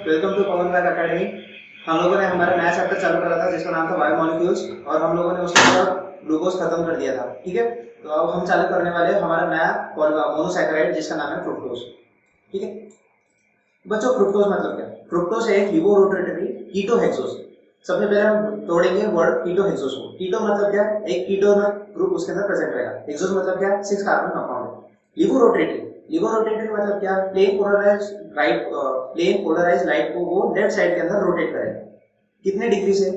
Welcome to Pawan Baig academy. हम लोगों ने हमारा नया चैप्टर चालू करा था जिसका नाम था बायोमोलिक्यूल्स और हम लोगों ने उसके बाद ग्लूकोज खत्म कर दिया था। ठीक है, तो अब हम चालू करने वाले हैं हमारा नया मोनोसैकेराइड जिसका नाम है फ्रुक्टोज। ठीक है बच्चों, फ्रुक्टोज मतलब क्या? फ्रुक्टोज एक लिबोरोटेटरी कीटोहेक्सोज। सबसे पहले हम तोड़ेंगे वर्ड कीटोहेक्सोज को। कीटो मतलब क्या? एक कीटोन ग्रुप उसके अंदर प्रेजेंट रहेगा। हेक्सोज मतलब क्या? 6 कार्बन कंपाउंड है। लिबोरोटेटरी मतलब क्या? प्लेन पोलराइज लाइट को वो लेफ्ट साइड के अंदर रोटेट करेगा। कितने डिग्री से?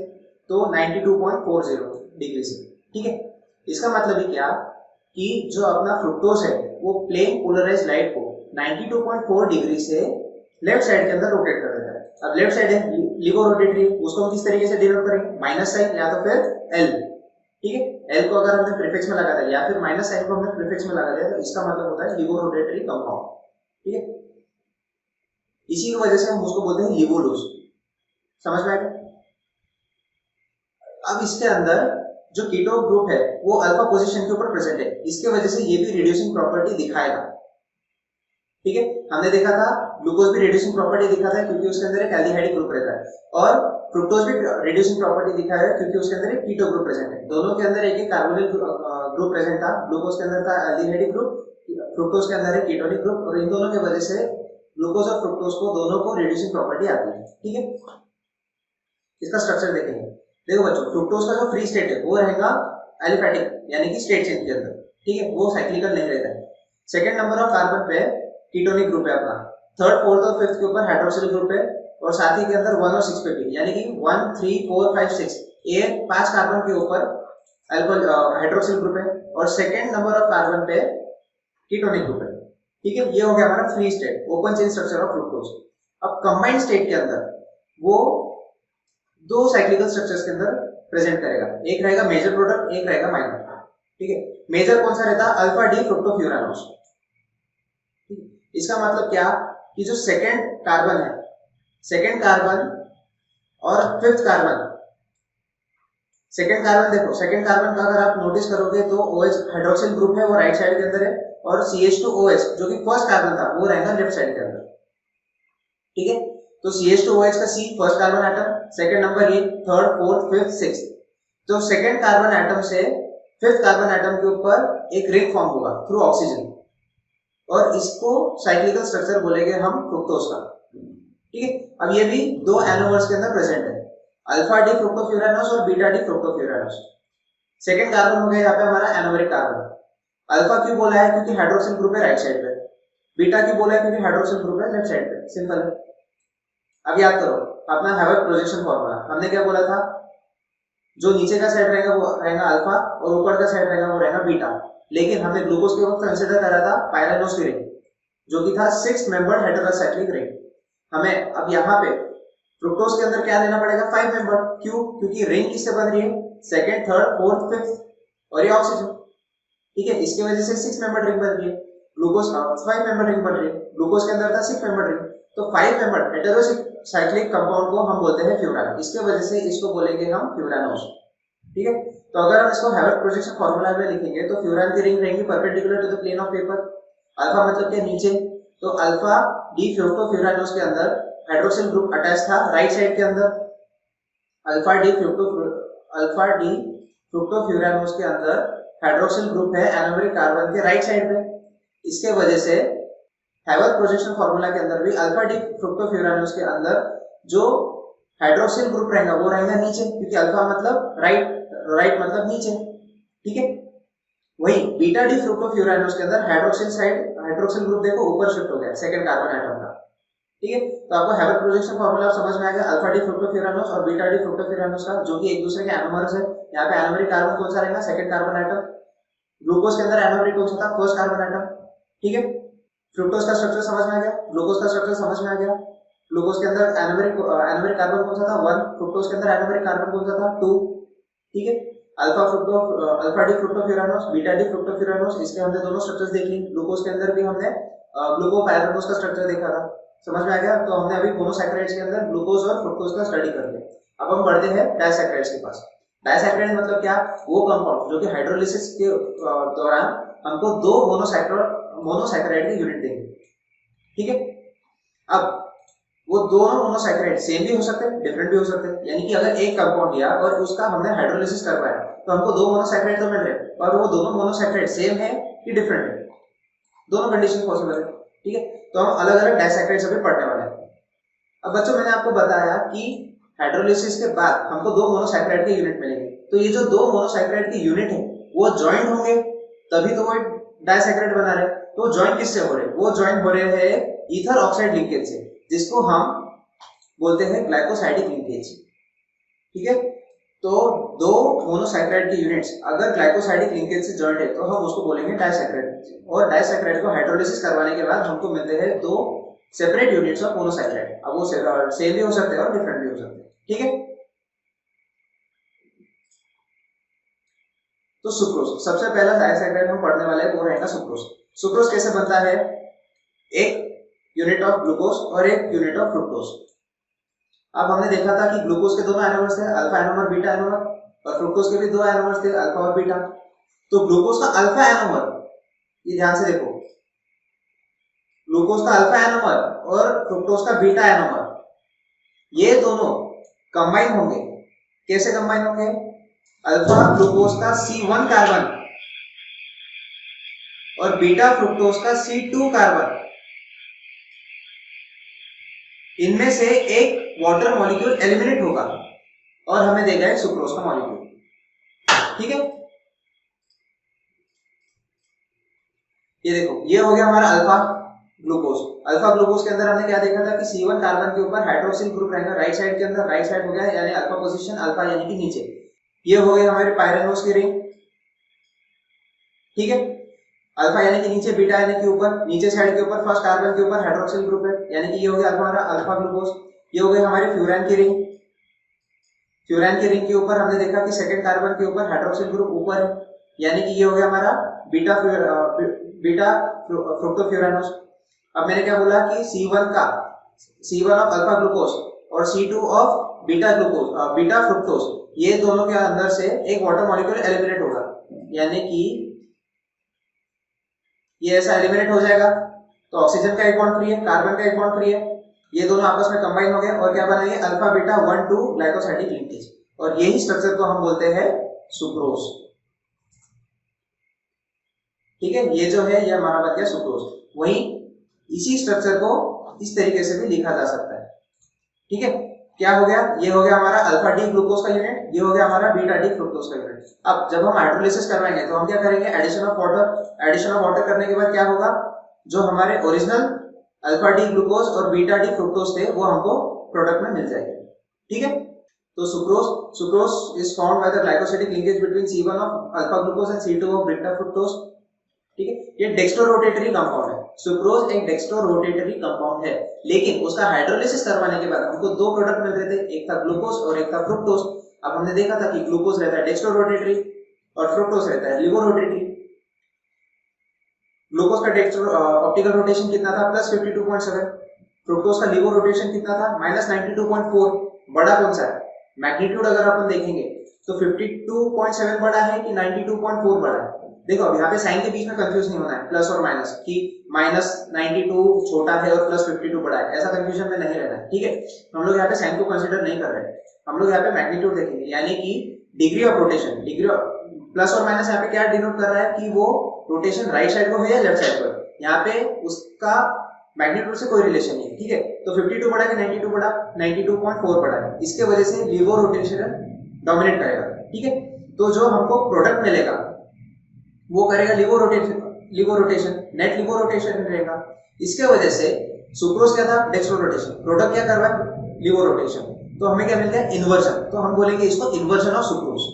तो 92.40 डिग्री से। ठीक है, इसका मतलब ही क्या कि जो अपना फ्रुक्टोज है वो प्लेन पोलराइज लाइट को 92.4 डिग्री से लेफ्ट साइड के अंदर रोटेट कर देता है। अब लेफ्ट साइड है लिबोरोटेटरी, उसको हम किस तरीके से डिनोट करेंगे? माइनस साइन या तो फिर एल। ठीक है, एल को अगर हमने प्रीफिक्स में लगा दिया या फिर माइनस साइन को हमने प्रीफिक्स में लगा दिया तो इसका मतलब होता है लिबोरोटेटरी कंपाउंड। ठीक है, इसी की वजह से हम उसको बोलते हैं लिबोलोज। समझ में आएगा? अब इसके अंदर जो कीटो ग्रुप है वो अल्फा पोजीशन के ऊपर प्रेजेंट है, इसके वजह से ये भी रिड्यूसिंग प्रॉपर्टी दिखाएगा। ठीक है, हमने देखा था ग्लूकोज भी रिड्यूसिंग प्रॉपर्टी दिखाता है क्योंकि उसके अंदर एक एल्डिहाइड ग्रुप रहता है और फ्रुक्टोज भी रिड्यूसिंग प्रॉपर्टी दिखाया है क्योंकि उसके अंदर एक कीटो ग्रुप प्रेजेंट है। दोनों के अंदर एक कार्बोनिल ग्रुप प्रेजेंट था। ग्लूकोज के अंदर था एल्डिहाइड ग्रुप, फ्रुक्टोज के अंदर है कीटोनिक ग्रुप और इन दोनों की वजह से ग्लूकोज और फ्रुक्टोज को दोनों को रिड्यूसिंग प्रॉपर्टी आती है। ठीक है, इसका स्ट्रक्चर देखेंगे। देखो बच्चों, फ्रुक्टोज का जो फ्री स्टेट है वो रहेगा एलिफैटिक यानी कि स्टेट चेंज के अंदर। ठीक है, वो साइक्लिकल नहीं रहता है। सेकंड नंबर ऑफ कार्बन पे कीटोनिक ग्रुप है अपना। थर्ड फोर्थ और फिफ्थ के ऊपर हाइड्रोक्सिल ग्रुप है और साथ ही के अंदर 1 और 6 पे भी यानी कि 1 3 4 5 6 ये 5 कार्बन के ऊपर अल्कोहल हाइड्रोक्सिल ग्रुप है और सेकंड नंबर ऑफ कार्बन पे कीटोनिक ग्रुप है। ठीक है, ये हो गया हमारा free state open chain structure of fructose. अब कंबाइंड स्टेट के अंदर वो दो साइक्लिकल स्ट्रक्चर्स के अंदर प्रेजेंट करेगा, एक रहेगा मेजर प्रोडक्ट, एक रहेगा माइनर। ठीक है, मेजर कौन सा रहता है? Alpha D fructofuranose. इसका मतलब क्या कि जो सेकंड कार्बन है, सेकंड कार्बन और फिफ्थ कार्बन, सेकंड कार्बन देखो, सेकंड कार्बन का अगर आप नोटिस करोगे तो OH हाइड्रोक्सिल ग्रुप है वो राइट साइड के अंदर है और CH2OH जो कि फर्स्ट कार्बन था वो रहेगा लेफ्ट साइड के अंदर। ठीक है, तो CH2OH का C first carbon atom, second number ये, थर्ड फोर्थ फिफ्थ सिक्स्थ। तो सेकंड कार्बन एटम से फिफ्थ कार्बन एटम के ऊपर एक रिंग फॉर्म होगा थ्रू ऑक्सीजन और इसको साइक्लिकल स्ट्रक्चर बोलेंगे हम फ्रुक्टोज का। ठीक है, अब ये भी दो एनोमर्स के अंदर प्रेजेंट है, अल्फा डी फ्रुक्टोफ्यूरानोस और बीटा डी फ्रुक्टोफ्यूरानोस। सेकंड कार्बन हो गया यहाँ पे हमारा एनोमेरिक कार्बन। अल्फा क्यों बोला है? क्योंकि हाइड्रोक्सिल ग्रुप है राइट साइड पे। बीटा क्यों बोला है? क्योंकि हाइड्रोक्सिल ग्रुप है लेफ्ट साइड पे। सिंपल है। अब याद करो अपना हैवर्थ प्रोजेक्शन फार्मूला, हमने क्या बोला था? जो नीचे का साइड रहेगा वो रहेगा अल्फा और ऊपर का साइड रहेगा वो रहेगा बीटा। लेकिन हमने ग्लूकोज के वक्त कंसीडर करा था पायरानोस की रिंग जो कि था 6 मेंबर्ड हेटेरोसाइक्लिक रिंग। हमें अब यहाँ पे फ्रुक्टोज के अंदर क्या लेना पड़ेगा? 5 मेंबर। क्यों? क्योंकि रिंग किससे बन रही है? सेकंड थर्ड फोर्थ फिफ्थ और ये ऑक्सीजन। ठीक है, इसकी वजह से 6 मेंबर रिंग बन रही है। ग्लूकोज का 5 मेंबर रिंग बन रही है, ग्लूकोज के अंदर था 6 मेंबर रिंग, तो 5 मेंबर हेटेरोसाइक्लिक कंपाउंड को हम बोलते हैं फ्यूरान। इसके वजह से इसको बोलेंगे हम फ्यूरानोस। ठीक है, तो अगर हम इसको हैवर्थ प्रोजेक्शन फार्मूला में लिखेंगे तो फ्यूरान की रिंग रहेंगी perpendicular to the plane of paper. Alpha मतलब क्या? नीचे, तो अल्फा डी फ्रुक्टोफ्यूरानोस के अंदर हाइड्रोक्सिल ग्रुप अटैच था राइट साइड के अंदर। अल्फा डी फ्रुक्टोफ्यूरानोस के अंदर हाइड्रोक्सिल ग्रुप है एनोमेरिक कार्बन के राइट साइड पे। इसके वजह से हैवर्थ प्रोजेक्शन फार्मूला के अंदर भी अल्फा डी फ्रुक्टोफ्यूरानोस के अंदर जो हाइड्रोक्सिल ग्रुप रहेगा वो रहेगा नीचे क्योंकि अल्फा मतलब राइट मतलब नीचे। ठीक है, वही बीटा डी फ्रुक्टोफ्यूरानोस के अंदर हाइड्रोक्सिल ग्रुप देखो ऊपर शिफ्ट हो गया सेकंड कार्बन एटम का। ठीक है, तो आपको हैवर्थ प्रोजेक्शन फार्मूला समझ में आ गया अल्फा डी फ्रुक्टोफ्यूरानोस और बीटा डी फ्रुक्टोफ्यूरानोस का, जो कि एक दूसरे के एनोमर्स है। यहाँ पे एनोमेरिक कार्बन कौन सा रहेगा? Second carbon atom. ग्लूकोज के अंदर एनोमेरिक कौन सा था? First carbon atom. ठीक है, फ्रुक्टोज का स्ट्रक्चर समझ में आ गया, ग्लूकोज का स्ट्रक्चर समझ में आ गया। ग्लूकोज के अंदर एनोमेरिक कार्बन कौन सा था? 1। फ्रुक्टोज के अंदर एनोमेरिक कार्बन कौन सा था? 2। ठीक है, अल्फा डी फ्रुक्टोफ्यूरानोस, बीटा डी फ्रुक्टोफ्यूरानोस, इसके हमने दोनों स्ट्रक्चर्स देख ली। ग्लूकोज के अंदर भी हमने ग्लूकोपायरानोस का स्ट्रक्चर देखा था, समझ में आ गया। तो हमने अभी मोनोसैकेराइड्स के अंदर ग्लूकोज और फ्रुक्टोज का स्टडी कर लिया। अब हम बढ़ते हैं डाइसैकेराइड्स के पास। डाइसैकेराइड मतलब क्या? वो कंपाउंड जो कि हाइड्रोलिसिस के दौरान हमको दो मोनोसैकेराइड की यूनिट देंगे। ठीक है, अब वो दोनों मोनोसैकेराइड सेम भी हो सकते हैं, डिफरेंट भी हो सकते हैं। यानी कि अगर एक कंपाउंड लिया और उसका हमने हाइड्रोलिसिस करवाया तो हमको दो मोनोसैकेराइड तो मिल रहे हैं, और वो दोनों मोनोसैकेराइड सेम है कि डिफरेंट है, दोनों कंडीशन पॉसिबल है। ठीक है, तो हम अलग अलग डाइसैकेराइड्स अभी पढ़ने वाले हैं। अब बच्चों मैंने आपको बताया कि हाइड्रोलिसिस के बाद हमको दो मोनोसैकेराइड के यूनिट मिलेंगे, तो ये जो दो मोनोसैकेराइड के यूनिट है वो ज्वाइंट होंगे, तभी तो वो डाइसैकेराइड बना रहे हैं। तो ज्वाइंट किससे हो रहे हैं? वो ज्वाइंट हो रहे हैं ईथर ऑक्साइड लिंकेज से, जिसको हम बोलते हैं ग्लाइकोसाइडिक लिंकेज। ठीक है, तो दो मोनोसैकेराइड के यूनिट्स अगर ग्लाइकोसाइडिक लिंकेज से जॉइंट है तो हम उसको बोलेंगे डाइसैकेराइड, और डाइसैकेराइड को हाइड्रोलिसिस करवाने के बाद हमको मिलते हैं दो सेपरेट यूनिट्स ऑफ मोनोसैकेराइड। अब वो सेम भी हो सकते हैं और डिफरेंट भी हो सकते हैं। ठीक है, तो सुक्रोज, सबसे पहला डाइसैकेराइड हम पढ़ने वाले हैं वो रहेगा सुक्रोज। सुक्रोज कैसे बनता है? एक यूनिट ऑफ ग्लूकोज और एक यूनिट ऑफ फ्रुक्टोज। अब हमने देखा था कि ग्लूकोज के दोनों एनोमर्स थे, अल्फा एनोमर बीटा एनोमर, और फ्रुक्टोज के भी दो एनोमर्स थे, अल्फा और बीटा। तो ग्लूकोज का अल्फा एनोमर, ये ध्यान से देखो, ग्लूकोज का अल्फा एनोमर और फ्रुक्टोज का बीटा एनोमर, ये दोनों कंबाइन होंगे। कैसे कंबाइन होंगे? अल्फा ग्लूकोज का C1 कार्बन और बीटा फ्रुक्टोज का C2 कार्बन, इनमें से एक वाटर मॉलिक्यूल एलिमिनेट होगा और हमें देगा एक सुक्रोज का मॉलिक्यूल। ठीक है, ये देखो, ये हो गया हमारा अल्फा ग्लूकोज। अल्फा ग्लूकोज के अंदर हमने क्या देखा था कि C1 कार्बन के ऊपर हाइड्रोक्सिल ग्रुप रहेगा राइट साइड के अंदर, राइट साइड हो गया यानी अल्फा पोजीशन, अल्फा यानी कि नीचे। ये हो गई हमारी पायरेनोज की रिंग। ठीक है, अल्फा यानी कि नीचे, बीटा यानी कि ऊपर, नीचे साइड के ऊपर फर्स्ट कार्बन के ऊपर हाइड्रोक्सिल ग्रुप है, यानी कि ये हो गया हमारा अल्फा ग्लूकोज। ये हो गई हमारी फ्यूरान की रिंग। फ्यूरान की रिंग के ऊपर हमने देखा कि सेकंड कार्बन के ऊपर हाइड्रोक्सिल ग्रुप ऊपर है, यानी कि ये हो गया हमारा बीटा फ्रुक्टोफ्यूरानोस। अब मैंने क्या बोला कि C1 ऑफ अल्फा ग्लूकोज और C2 of beta glucose, beta fructose, ये दोनों के अंदर से एक वाटर मॉलिक्यूल एलिमिनेट होगा, यानी कि ये ऐसा एलिमिनेट हो जाएगा। तो ऑक्सीजन का एक बॉन्ड फ्री है, कार्बन का एक बॉन्ड फ्री है, ये दोनों आपस में कंबाइन हो गए और क्या बनाएंगे? अल्फा बीटा 1,2 ग्लाइकोसाइडिक लिंकेज, और यही स्ट्रक्चर को हम बोलते हैं सुक्रोज। ठीक है, ये जो है ये हमारा बन गया सुक्रोज। वही इसी स्ट्रक्चर को इस तरीके से भी लिखा जा सकता है। ठीक है, क्या हो गया? ये हो गया हमारा अल्फा डी ग्लूकोज का यूनिट, ये हो गया हमारा बीटा डी फ्रुक्टोज का यूनिट। अब जब हम हाइड्रोलिसिस करवाएंगे तो हम क्या करेंगे? Addition of water. Addition of water करने के बाद क्या होगा? जो हमारे ओरिजिनल अल्फा डी ग्लूकोज और बीटा डी फ्रुक्टोज थे वो हमको प्रोडक्ट में मिल जाएंगे। ठीक है, तो sucrose is found by the glycosidic linkage between C1 of alpha glucose and C2 of beta fructose. ठीक है, ये डेक्स्ट्रोरोटेटरी कंपाउंड है। सुक्रोज एक डेक्स्ट्रोरोटेटरी कंपाउंड है, लेकिन उसका हाइड्रोलिसिस करवाने के बाद हमको दो प्रोडक्ट मिल रहे थे, एक था ग्लूकोज और एक था फ्रुक्टोज। अब हमने देखा था कि ग्लूकोज रहता है डेक्स्ट्रोरोटेटरी और फ्रुक्टोज रहता है लिवोरोटेटरी। ग्लूकोज का ऑप्टिकल रोटेशन कितना था? +52.7। फ्रुक्टोज का लिवो रोटेशन कितना था? -92.4। बड़ा कौन सा है? मैग्नीट्यूड अगर अपन देखेंगे तो 52.7 बड़ा है कि 92.4 बड़ा है? देखो अब यहाँ पे साइन के बीच में कंफ्यूज नहीं होना है, प्लस और माइनस, कि -92 छोटा है और +52 बड़ा है, ऐसा कंफ्यूजन में नहीं रहना है। ठीक है, हम लोग यहाँ पे साइन को कंसीडर नहीं कर रहे हैं, हम लोग यहाँ पे मैग्नीट्यूड देखेंगे, यानी कि degree of rotation. Degree plus और माइनस यहाँ पे क्या डिनोट कर रहा है कि वो रोटेशन राइट साइड को है या लेफ्ट साइड को। यहाँ पे उसका मैग्नीट्यूड से कोई रिलेशन नहीं है। ठीक है, तो 52 बड़ा कि 92 बड़ा? 92.4 बड़ा है, इसके वजह से लिवो रोटेशन डोमिनेट करेगा। ठीक है, तो जो हमको प्रोडक्ट मिलेगा वो करेगा लिवो रोटेशन, नेट लिवो रोटेशन रहेगा। इसके वजह से सुक्रोज क्या था? Dextro rotation. प्रोडक्ट क्या कर रहा है? लिवो रोटेशन। तो हमें क्या मिलता है? इन्वर्जन। तो हम बोलेंगे इसको इन्वर्जन ऑफ सुक्रोज।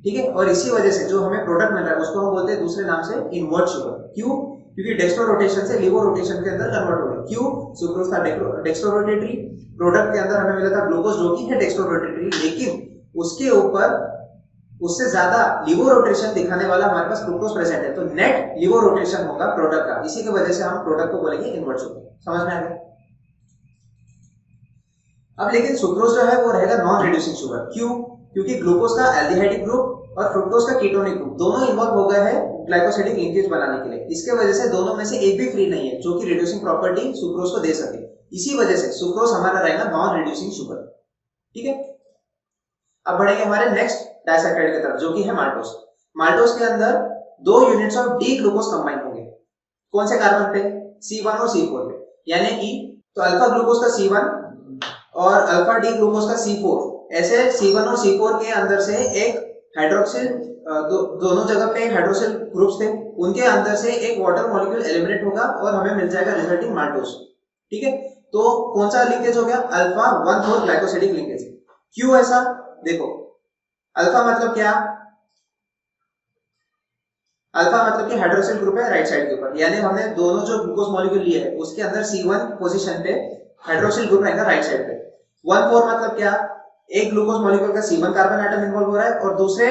ठीक है, और इसी वजह से जो हमें प्रोडक्ट मिल रहा है उसको हम बोलते हैं दूसरे नाम से इन्वर्ट शुगर। क्यों? क्योंकि डेक्स्ट्रो रोटेशन से लिवो रोटेशन के अंदर कन्वर्ट हो गया। क्यों? सुक्रोज था डेक्स्ट्रो रोटेटरी, प्रोडक्ट के अंदर हमें मिला था ग्लूकोज जो कि है डेक्स्ट्रो रोटेटरी, लेकिन उसके ऊपर उससे ज्यादा लिवो रोटेशन दिखाने वाला हमारे पास फ्रुक्टोज प्रेजेंट है, तो नेट लिवो रोटेशन होगा प्रोडक्ट का। इसी की वजह से हम प्रोडक्ट को बोलेंगे इन्वर्ट शुगर। समझ में आ गया? अब लेकिन सुक्रोज जो है वो रहेगा नॉन रिड्यूसिंग शुगर। क्यों? क्योंकि ग्लूकोज का एल्डिहाइडिक ग्रुप और फ्रुक्टोज का कीटोनिक ग्रुप दोनों इन्वॉल्व हो गए हैं ग्लाइकोसाइडिक लिंकेज बनाने के लिए। इसके वजह से दोनों में से एक भी फ्री नहीं है जो कि रिड्यूसिंग प्रॉपर्टी सुक्रोज को दे सके। इसी वजह से सुक्रोज हमारा रहेगा नॉन रिड्यूसिंग शुगर। ठीक है, अब बढ़ेंगे हमारे नेक्स्ट डाइसैकेराइड की तरफ जो कि है माल्टोज। माल्टोज के अंदर 2 units of D glucose combine होंगे। कौन से कार्बन पे? C1 और C4 पे। यानी कि तो अल्फा ग्लूकोज का C1 और अल्फा डी ग्लूकोज का C4, ऐसे C1 और C4 के अंदर से एक हाइड्रोक्सिल दोनों जगह पे हाइड्रोक्सिल ग्रुप्स थे, उनके अंदर से एक वाटर मॉलिक्यूल एलिमिनेट होगा और हमें मिल जाएगा रिजल्टिंग माल्टोज। ठीक है, तो कौन सा लिंकेज हो गया? Alpha 1,4 glycosidic linkage. क्यों ऐसा? देखो, अल्फा मतलब क्या? अल्फा मतलब कि हाइड्रोक्सिल ग्रुप है राइट साइड के ऊपर, यानी हमने दोनों जो ग्लूकोज मॉलिक्यूल लिए है उसके अंदर C1 पोजीशन पे हाइड्रोक्सिल ग्रुप रहेगा राइट साइड पे। 1,4 मतलब क्या? एक ग्लूकोज मॉलिक्यूल का C1 कार्बन एटम इन्वॉल्व हो रहा है और दूसरे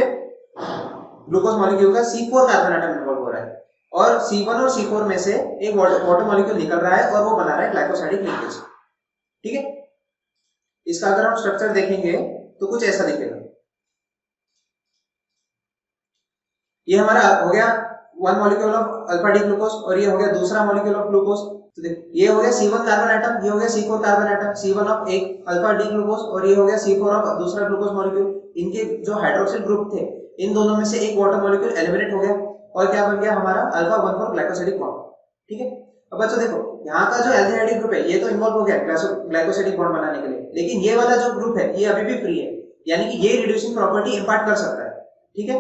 ग्लूकोज मॉलिक्यूल का C4 कार्बन एटम इन्वॉल्व हो रहा है, और C1 और C4 में से एक वाटर मॉलिक्यूल निकल रहा है और वो बना रहा है ग्लाइकोसाइडिक लिंकेज। ठीक है, इसका अगर हम स्ट्रक्चर देखेंगे तो कुछ ऐसा दिखेगा। ये हमारा हो गया 1 molecule of alpha D glucose और ये हो गया दूसरा मॉलिक्यूल ऑफ ग्लूकोज। तो देखो, ये हो गया C1 कार्बन एटम, ये हो गया C4 carbon atom, C1 of एक अल्फा डी ग्लूकोज और ये हो गया C4 ऑफ दूसरा ग्लूकोज मॉलिक्यूल। इनके जो हाइड्रोक्सिल ग्रुप थे, इन दोनों में से एक वाटर मॉलिक्यूल एलिमिनेट हो गया और क्या बन गया हमारा? Alpha 1,4 glycosidic bond. ठीक है, अब बच्चों देखो, यहाँ का जो एल्डिहाइड ग्रुप है ये तो इन्वॉल्व हो गया ग्लाइकोसिडिक बॉन्ड बनाने के लिए, लेकिन ये वाला जो ग्रुप है ये अभी भी फ्री है, यानी कि ये रिड्यूसिंग प्रॉपर्टी इंपार्ट कर सकता है। ठीक है,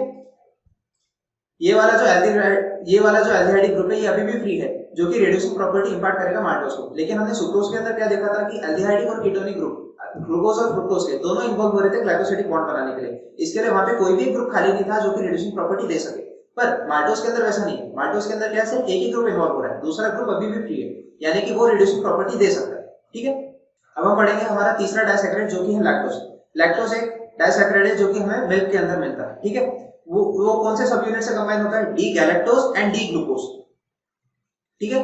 ये वाला जो एल्डिहाइड ग्रुप है ये अभी भी फ्री है, जो कि रिड्यूसिंग प्रॉपर्टी इंपार्ट करेगा माल्टोज को। लेकिन हमने सुक्रोज के अंदर क्या देखा था कि एल्डिहाइड और कीटोनिक ग्रुप, ग्लूकोज और फ्रुक्टोज के दोनों इन्वॉल्व हो रहे थे ग्लाइकोसिडिक बॉन्ड बनाने के लिए। इसके लिए वहां पे कोई भी ग्रुप खाली नहीं था जो कि रिड्यूसिंग प्रॉपर्टी दे सके। पर माल्टोज के अंदर वैसा नहीं है। माल्टोज के अंदर क्या है? एक ही ग्रुप इन्वॉल्व हो रहा है, दूसरा ग्रुप अभी भी फ्री है, यानी कि वो रिड्यूसिंग प्रॉपर्टी दे सकता है। ठीक है, अब हम पढ़ेंगे हमारा तीसरा डाइसैकेराइड जो कि है लैक्टोज। लैक्टोज एक डाइसैकेराइड है जो कि हमें मिल्क के अंदर मिलता है। ठीक है, वो कौन से सब यूनिट से कंबाइन होता है? D galactose and D glucose. ठीक है,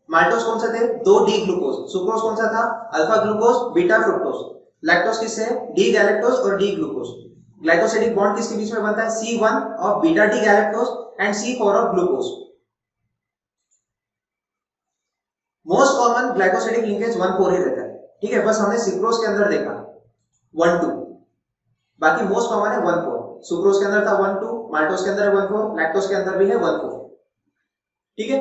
माल्टोज कौन सा थे? 2 डी ग्लूकोज। सुक्रोज कौन सा था? Alpha glucose beta fructose. Lactose किससे है? डी गैलेक्टोज और डी ग्लूकोज। ग्लाइकोसिडिक बॉन्ड किसके बीच में बनता है? C1 of beta D galactose and C4 of glucose. Most common glycosidic linkage 1,4 ही रहता है। ठीक है, बस हमने सुक्रोज के अंदर देखा 1,2, बाकी मोस्ट कॉमन है 1,4। सुक्रोज के अंदर था 1,2, माल्टोज के अंदर है 1,4, लैक्टोज के अंदर भी है 1,4। ठीक है,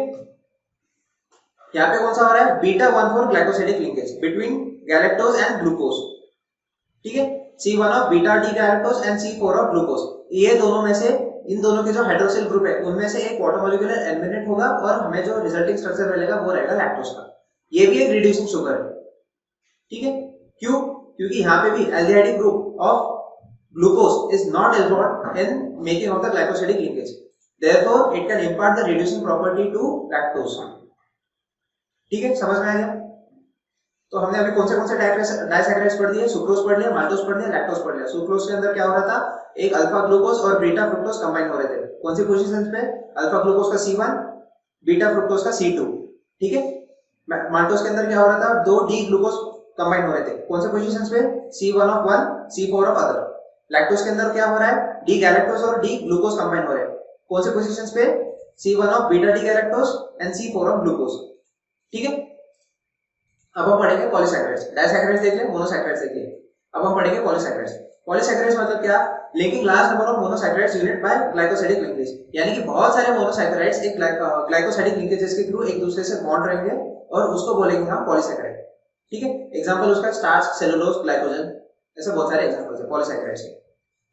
यहाँ पे कौन सा हो रहा है? Beta 1,4 glycosidic linkage between galactose and glucose. ठीक है, C1 of beta D galactose and C4 of glucose. ये दोनों में से, इन दोनों के जो हाइड्रोक्सिल ग्रुप है उनमें से एक वाटर मॉलिक्यूल एलिमिनेट होगा और हमें जो रिजल्टिंग स्ट्रक्चर मिलेगा वो रहेगा लैक्टोज का। ये भी एक रिड्यूसिंग शुगर है। ठीक है, क्यों? क्योंकि यहाँ पे भी aldehyde group of glucose is not involved in making of the glycosidic linkage, therefore it can impart the reducing property to lactose। ठीक है, समझ में आ गया? तो हमने अभी कौन से डाइसैकेराइड्स पढ़ दिए? सुक्रोज पढ़ लिया, माल्टोज पढ़ लिया, लैक्टोज पढ़ लिया। सुक्रोज के अंदर क्या हो रहा था? एक अल्फा ग्लूकोज और बीटा फ्रुक्टोज कंबाइन हो रहे थे। कौन सी पोजीशंस पे? अल्फा ग्लूकोज का C1, बीटा फ्रुक्टोज का C2। ठीक है, माल्टोज के अंदर क्या हो रहा था? 2 डी ग्लूकोज कंबाइन हो रहे थे। कौन से पोजीशंस पे? C1 of 1, C4 of other. Lactose के अंदर क्या हो रहा है? डी गैलेक्टोज और डी ग्लूकोज कंबाइन हो रहे हैं। कौन से पोजीशंस पे? C1 of beta D galactose and C4 of glucose. ठीक है, अब हम पढ़ेंगे पॉलीसैकेराइड्स। डाइसैकेराइड्स देख लिए, मोनोसैकेराइड्स देख लिए, अब हम पढ़ेंगे पॉलीसैकेराइड्स। पॉलीसैकेराइड्स मतलब क्या? Linking large number of monosaccharides unit by glycosidic linkage, यानी कि बहुत सारे मोनोसैकेराइड्स एक ग्लाइकोसाइडिक लिंकेजेस के थ्रू एक दूसरे से बॉन्ड रहेंगे और उसको बोलेंगे हम पॉलीसैकेराइड। ठीक है, एग्जांपल उसका स्टार्च, सेलुलोज, ग्लाइकोजन, ऐसे बहुत सारे एग्जांपल्स हैं पॉलीसैकेराइड्स के।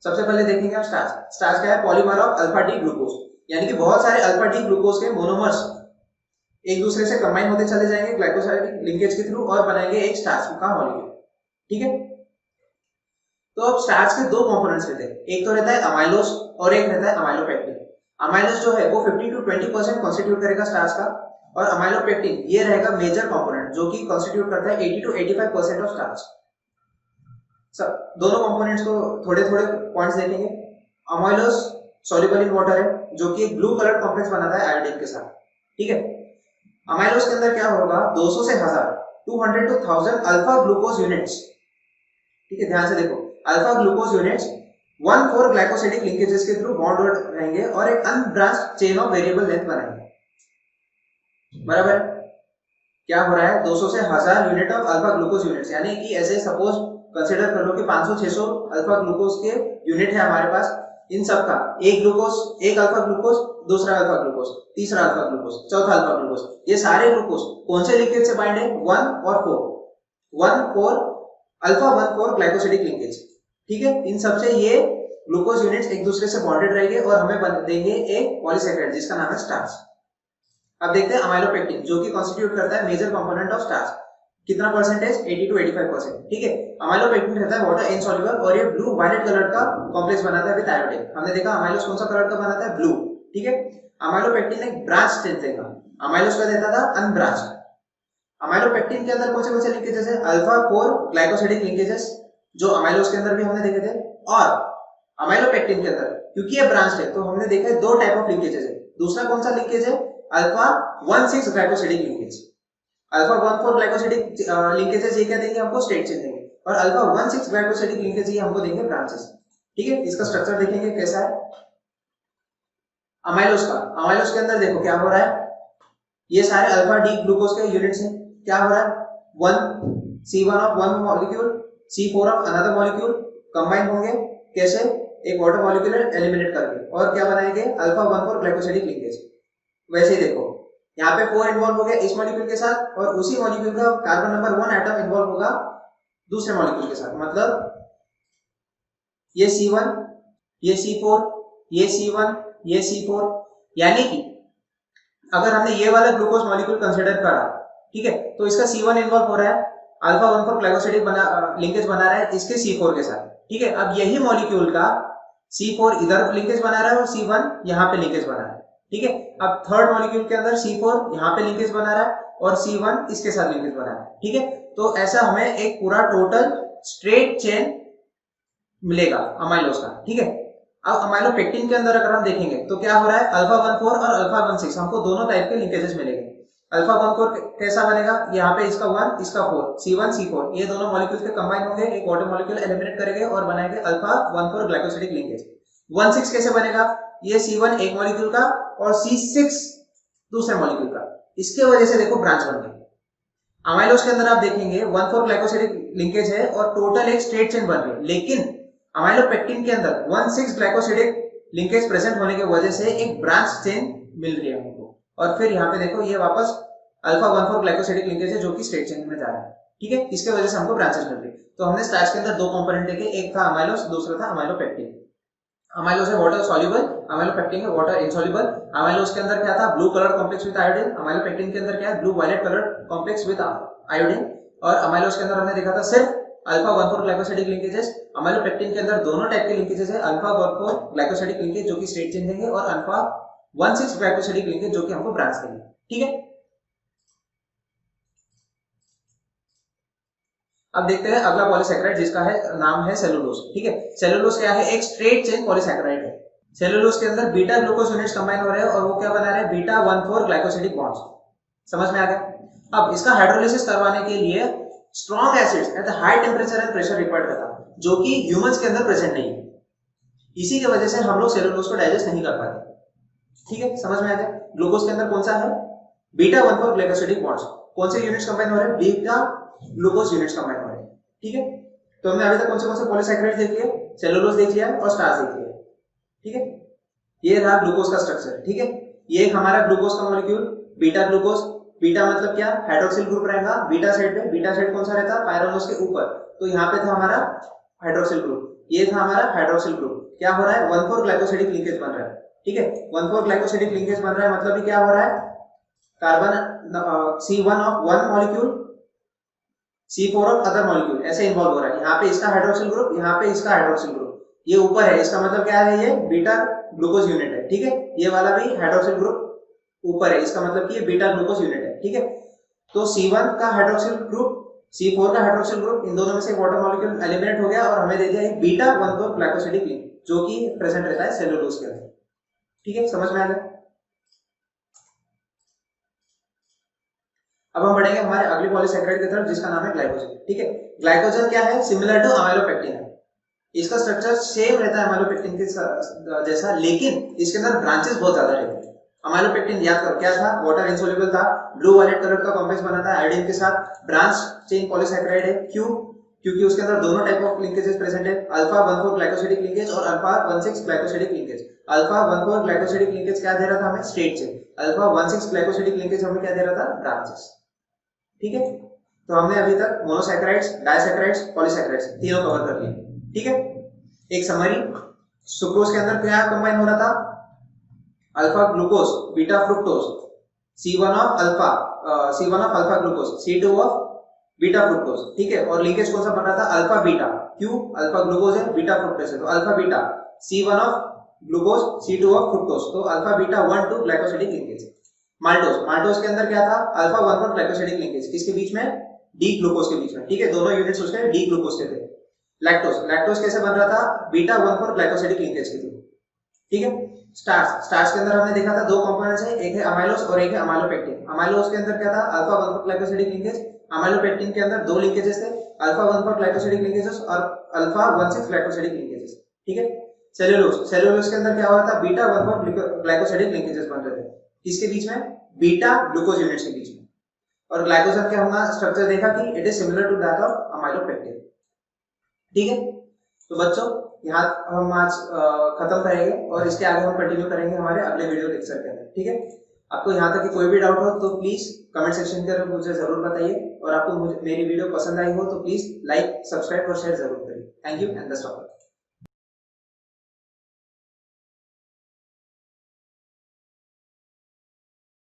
सबसे पहले देखेंगे हम स्टार्च। स्टार्च क्या है? Polymer of alpha D glucose, यानी कि बहुत सारे अल्फा डी ग्लूकोज के मोनोमर्स एक दूसरे से कंबाइन होते चले जाएंगे ग्लाइकोसाइडिक लिंकेज के थ्रू और बनाएंगे एक स्टार्च का मॉलिक्यूल। ठीक है, तो अब स्टार्च के 2 कंपोनेंट्स रहते हैं, एक तो रहता है अमाइलोज और एक रहता है अमाइलोपेक्टिन। अमाइलोज जो है वो 15 to 20% कॉन्स्टिट्यूट करेगा स्टार्च का, और अमाइलोपेक्टिन ये रहेगा मेजर कंपोनेंट जो कि कॉन्स्टिट्यूट करता है 80 to 85% ऑफ स्टार्च। सब दोनों कंपोनेंट्स को थोड़े थोड़े पॉइंट्स देखेंगे। अमाइलोज सॉल्युबल इन वाटर है, जो कि एक ब्लू कलर कॉम्प्लेक्स बनाता है आयोडीन के साथ। ठीक है, अमाइलोज के अंदर क्या होगा? 200 से 1000, 200 to 1000 अल्फा ग्लूकोज यूनिट्स। ठीक है, ध्यान से देखो, alpha glucose units 1,4 glycosidic linkages के थ्रू बॉन्ड रहेंगे और एक unbranched chain of variable length बनाएंगे। बराबर? क्या हो रहा है 200 से 1000 unit of alpha glucose units, यानी कि ऐसे सपोज कंसीडर कर लो कि 500-600 अल्फा ग्लूकोज के यूनिट है हमारे पास। इन सब का एक अल्फा ग्लूकोज, दूसरा अल्फा ग्लूकोज, तीसरा अल्फा ग्लूकोज, चौथा अल्फा ग्लूकोज, ये सारे ग्लूकोज कौन से लिंकेज से बाइंड है? 1 और 4, 1-4 अल्फा 1-4 ग्लाइकोसिडिक लिंकेज। ठीक है, इन सबसे ये ग्लूकोज यूनिट्स एक दूसरे से बॉन्डेड रहेंगे और हमें देंगे एक पॉलीसेकेराइड जिसका नाम है स्टार्च। अब देखते हैं अमाइलोपेक्टिन, जो कि कॉन्स्टिट्यूट करता है मेजर कंपोनेंट ऑफ स्टार्च। कितना परसेंटेज? 80 to 85%। ठीक है, अमाइलोपेक्टिन रहता है वाटर इनसॉल्युबल और ये ब्लू वायलेट कलर का कॉम्प्लेक्स बनाता है विद आयोडीन। हमने देखा अमाइलोस कौन सा कलर का बनाता है? ब्लू। ठीक है, अमाइलोपेक्टिन एक ब्रांच चेन देगा, अमाइलोस का देता था अनब्रांच्ड। अमाइलोपेक्टिन के अंदर कौन से लिंकेजेस है? अल्फा 4 ग्लाइकोसिडिक लिंकेजेस, जो अमाइलोस के अंदर भी हमने देखे थे। और अमाइलोपेक्टिन के अंदर क्योंकि ये ब्रांच है तो हमने देखा है दो टाइप ऑफ लिंकेजेस है। दूसरा कौन सा लिंकेज है? Alpha 1-6 glycosidic linkage. Alpha 1-4 glycosidic linkages ये क्या देंगे हमको? स्ट्रेट चेन देंगे, और अल्फा 1-6 ग्लाइकोसिडिक लिंकेज ये हमको देंगे ब्रांचेस। ठीक है, इसका स्ट्रक्चर देखेंगे कैसा है अमाइलोस का। अमाइलोस के अंदर देखो क्या हो रहा है, ये सारे अल्फा डी ग्लूकोज के यूनिट्स हैं। क्या हो रहा है? 1 C1 of one molecule, C4 of another molecule combine होंगे। कैसे? एक वाटर मॉलिक्यूल एलिमिनेट करके, और क्या बनाएंगे? Alpha 1-4 glycosidic linkage. वैसे ही देखो यहाँ पे 4 इन्वॉल्व हो गया इस मॉलिक्यूल के साथ, और उसी मॉलिक्यूल का कार्बन नंबर 1 एटम इन्वॉल्व होगा दूसरे मॉलिक्यूल के साथ। मतलब ये C1, ये C4, ये C1, ये C4, यानी कि अगर हमने ये वाला ग्लूकोज मॉलिक्यूल कंसीडर करा, ठीक है, तो इसका C1 इन्वॉल्व हो रहा है, अल्फा 1-4 ग्लाइकोसिडिक लिंकेज बना रहा है इसके C4 के साथ। ठीक है, अब यही मॉलिक्यूल का C4 इधर लिंकेज बना रहा है और C1 यहाँ पे लिंकेज बना रहा है। ठीक है, अब थर्ड मॉलिक्यूल के अंदर C4 यहाँ पे लिंकेज बना रहा है और C1 इसके साथ लिंकेज बना रहा है। ठीक है, तो ऐसा हमें एक पूरा टोटल स्ट्रेट चेन मिलेगा अमाइलोस का। ठीक है, अब अमाइलोपेक्टिन के अंदर अगर हम देखेंगे तो क्या हो रहा है? अल्फा 1-4 और अल्फा 1-6 हमको दोनों टाइप के लिंकेजेस मिलेंगे। अल्फा 1-4 कैसा बनेगा? यहाँ पे इसका 1 इसका 4, C1 C4 ये दोनों मॉलिक्यूल्स के कंबाइन होंगे, एक वाटर मॉलिक्यूल एलिमिनेट करेंगे और बनाएंगे अल्फा 1-4 ग्लाइकोसिडिक लिंकेज। 1-6 कैसे बनेगा? ये C1 एक मॉलिक्यूल का और C6 दूसरे मॉलिक्यूल का, इसके वजह से देखो ब्रांच बन गई। अमाइलोस के अंदर आप देखेंगे 1-4 ग्लाइकोसिडिक लिंकेज है और टोटल एक स्ट्रेट चेन बन रही है, लेकिन अमाइलोपेक्टिन के अंदर 1-6 ग्लाइकोसिडिक लिंकेज प्रेजेंट होने की वजह से एक ब्रांच चेन मिल रही है हमको। और फिर यहाँ पे देखो ये वापस अल्फा 1-4 ग्लाइकोसिडिक लिंकेज है जो कि स्ट्रेट चेन में जा रहा है। ठीक है, इसके वजह से हमको ब्रांचेस मिल रही है। तो हमने स्टार्च के अंदर दो कंपोनेंट देखे, एक था अमाइलोस, दूसरा था अमाइलोपेक्टिन। अमाइलोस है वाटर सॉल्युबल, अमाइलोपेक्टिन है वाटर इनसॉल्युबल। अमाइलोस के अंदर क्या था? Blue colour complex with iodine. Amylopectin के अंदर क्या है? Blue violet colour complex with iodine. और अमाइलोस के अंदर हमने देखा था सिर्फ अल्फा 1-4 ग्लाइकोसिडिक लिंकेजेस। अमाइलोपेक्टिन के अंदर दोनों टाइप के लिंकेजेस है, अल्फा 1-4 ग्लाइकोसिडिक लिंकेज जो कि स्ट्रेट चेन देंगे और अल्फा 1-6 ग्लाइकोसिडिक लिंकेज जो कि हमको ब्रांच देंगे। ठीक है, अब देखते हैं अगला पॉलीसैकेराइड जिसका है नाम है सेलुलोज। ठीक है, सेलुलोज क्या है? एक स्ट्रेट चेन पॉलीसैकेराइड है। सेलुलोज के अंदर बीटा ग्लूकोज यूनिट्स कंबाइन हो रहे हैं और वो क्या बना रहे हैं? Beta 1-4 glycosidic bonds. समझ में आ गया? अब इसका हाइड्रोलिसिस करवाने के लिए strong acids at the high temperature and pressure required रहता है, जो कि ह्यूमंस के अंदर प्रेजेंट नहीं है। इसी की वजह से हम लोग सेलुलोज को डाइजेस्ट नहीं कर पाते। ठीक है, समझ में आ गया? ग्लूकोज के अंदर कौन सा है? Beta 1-4 glycosidic bonds. कौन से यूनिट्स कंबाइन हो रहे हैं? बीटा ग्लूकोज यूनिट्स कंबाइन हो रहे हैं। ठीक है, तो हमने अभी तक कौन से पॉलीसैकेराइड देख लिए? सेलुलोज देख लिया और स्टार्च देख लिया। ठीक है, ये रहा ग्लूकोज का स्ट्रक्चर। ठीक है, ये हमारा ग्लूकोज का मॉलिक्यूल बीटा ग्लूकोज। बीटा मतलब क्या? हाइड्रोक्सिल ग्रुप रहेगा बीटा साइड पे। बीटा साइड कौन सा रहता है? पायरोनोस के ऊपर। तो यहाँ पे था हमारा हाइड्रोक्सिल ग्रुप, ये था हमारा हाइड्रोक्सिल ग्रुप। क्या हो रहा है? 1-4 ग्लाइकोसिडिक लिंकेज बन रहा है। ठीक है, 1-4 ग्लाइकोसिडिक लिंकेज बन रहा है, मतलब कि क्या हो रहा है? Carbon C1 of one molecule, C4 of other molecule ऐसे इन्वॉल्व हो रहा है। यहाँ पे इसका हाइड्रोक्सिल ग्रुप, यहाँ पे इसका हाइड्रोक्सिल ग्रुप, ये ऊपर है, इसका मतलब क्या है? ये बीटा ग्लूकोज यूनिट है। ठीक है, ये वाला भी हाइड्रोक्सिल ग्रुप ऊपर है, इसका मतलब कि ये बीटा ग्लूकोज यूनिट है। ठीक है, तो C1 का हाइड्रोक्सिल ग्रुप, C4 का हाइड्रोक्सिल ग्रुप, इन दोनों में से वाटर मॉलिक्यूल एलिमिनेट हो गया और हमें दे दिया एक बीटा 1-4 ग्लाइकोसिडिक लिंक जो कि प्रेजेंट रहता है सेलुलोज के अंदर। ठीक है, समझ में आ गया? अब हम बढ़ेंगे हमारे अगले पॉलीसैकेराइड की तरफ जिसका नाम है ग्लाइकोजन। ठीक है, ग्लाइकोजन क्या है? सिमिलर टू अमाइलोपेक्टिन है। इसका स्ट्रक्चर सेम रहता है अमाइलोपेक्टिन के जैसा, लेकिन इसके अंदर ब्रांचेस बहुत ज्यादा रहते हैं। अमाइलोपेक्टिन याद करो क्या था, वाटर इनसोल्युबल था, ब्लू वायलेट कलर का कॉम्प्लेक्स बना था आयोडीन के साथ, ब्रांच चेन पॉलीसैकेराइड है। क्यों? क्योंकि उसके अंदर दोनों टाइप ऑफ लिंकेजेस प्रेजेंट है, अल्फा 1,4 ग्लाइकोसिडिक लिंकेज और alpha 1,6 glycosidic linkage. Alpha 1,4 glycosidic linkage क्या दे रहा था हमें, straight chain. Alpha 1,6 glycosidic linkage हमें क्या दे रहा था, ब्रांचेस। ठीक है, तो हमने अभी तक मोनोसैकेराइड्स, डाइसैकेराइड्स, पॉलीसैकेराइड्स तीनों कवर कर लिए। ठीक है, एक समरी, सुक्रोज के अंदर क्या कंबाइन हो रहा था, alpha glucose beta fructose, C1 of alpha glucose, C2 of beta fructose. ठीक है, और लिंकेज कौन सा बन रहा था, अल्फा बीटा। क्यों? अल्फा ग्लूकोज है, बीटा फ्रुक्टोज है, तो alpha beta, C1 of glucose, C2 of fructose, तो alpha beta 1,2 glycosidic linkage. Maltose के अंदर क्या था, अल्फा 1,4 ग्लाइकोसिडिक लिंकेज, किसके बीच में, डी ग्लूकोज के बीच में। ठीक है, दोनों यूनिट्स उसके डी ग्लूकोज के थे। लैक्टोज कैसे बन रहा था, बीटा 1,4 ग्लाइकोसिडिक लिंकेज के थे। ठीक है, स्टार्च के अंदर हमने देखा था दो कंपोनेंट्स है, एक है अमाइलोज और एक है अमाइलोपेक्टिन। अमाइलोज के अंदर क्या था, अल्फा 1,4 ग्लाइकोसिडिक लिंकेज, अमाइलोपेक्टिन के अंदर दो लिंकेजेस थे, अल्फा 1,4 ग्लाइकोसिडिक लिंकेजेस और अल्फा 1,6 ग्लाइकोसिडिक लिंकेजेस। ठीक है, सेल्यूलोज के अंदर क्या हो रहा था, बीटा 1,4 ग्लाइकोसिडिक लिंकेजेस बन रहे थे, किसके बीच में, बीटा ग्लूकोज यूनिट्स के बीच में। और ग्लाइकोजन क्या होना स्ट्रक्चर देखा कि it is similar to that of amylopectin. ठीक है, तो बच्चों यहाँ हम आज खत्म करेंगे और इसके आगे हम कंटिन्यू करेंगे हमारे अगले वीडियो लेक्चर के अंदर। ठीक है, आपको यहाँ तक कि कोई भी डाउट हो तो प्लीज कमेंट सेक्शन के अंदर मुझे जरूर बताइए, और आपको मेरी वीडियो पसंद आई हो तो प्लीज लाइक, सब्सक्राइब और शेयर जरूर करिए। Thank you and best of luck.